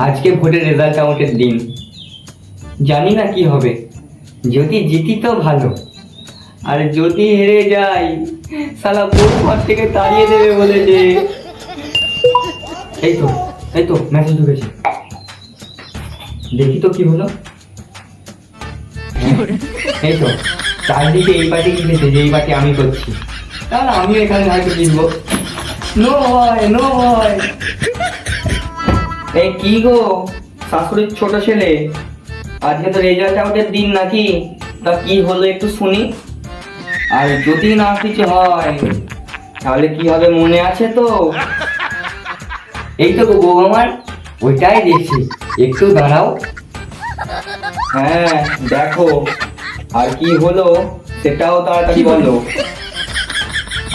আজকে ভোটের রেজাল্ট আউটের দিন, জানি না কি হবে। যদি জিতি তো ভালো, আর যদি হেরে যাই শালা বউ ঘর থেকে তাড়িয়ে দেবে বলেছে। এই তো এই তো মেসেজ ঢুকেছে, দেখি তো কি হলো। এই তো চারদিকে এই পার্টি জিতেছে, যে এই পার্টি আমি করছি, তাহলে আমিও এখানে হয়তো জিতবো। নো হয় নো হয়। এই কি গো শাশুড়ির ছোট ছেলে, আজকে তো রেজাল্ট আউটের দিন নাকি? তা কি হলো একটু শুনি। আর যদি না কিছু হয় তাহলে কি হবে মনে আছে তো? এই তো গো বউ আমার, ওইটাই দেখছি, একটু দাঁড়াও। হ্যাঁ দেখো, আর কি হলো সেটাও তাড়াতাড়ি বলো।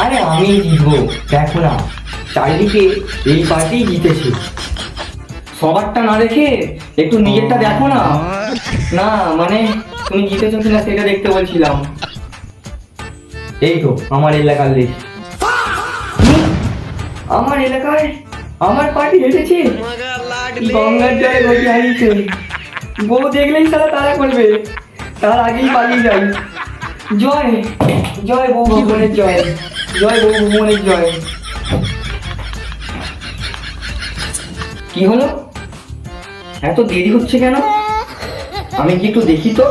আরে আমি জিতবো, দেখো না চারিদিকে এই পার্টি জিতেছে। সবারটা না দেখে একটু নিজেরটা দেখো না। না মানে তুমি জিতেছো কিনা সেটা দেখতে বলছিলাম। এই তো আমার এলাকার লিস্ট। আমার এলাকায় আমার পার্টি হেরেছে, গঙ্গার জলে গতি হারিয়েছে। বউ দেখলেই তারা তারা করবে, তার আগেই পালিয়ে যাই। জয় জয় বউ ভগবানের জয়, জয় বউ ভগবানের জয়। কি হলো, এত দেরি হচ্ছে কেন? আমি কি একটু দেখি তো।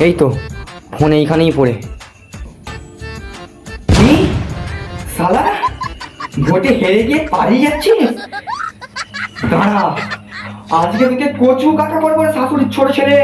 এই তো ফোন এইখানেই পড়ে। কি শালা ভোটে হেরে গিয়ে পালিয়ে যাচ্ছিস? দাঁড়া, আজকে তোকে কচু কাটা করবো রে শাশুড়ির ছোট ছেলে।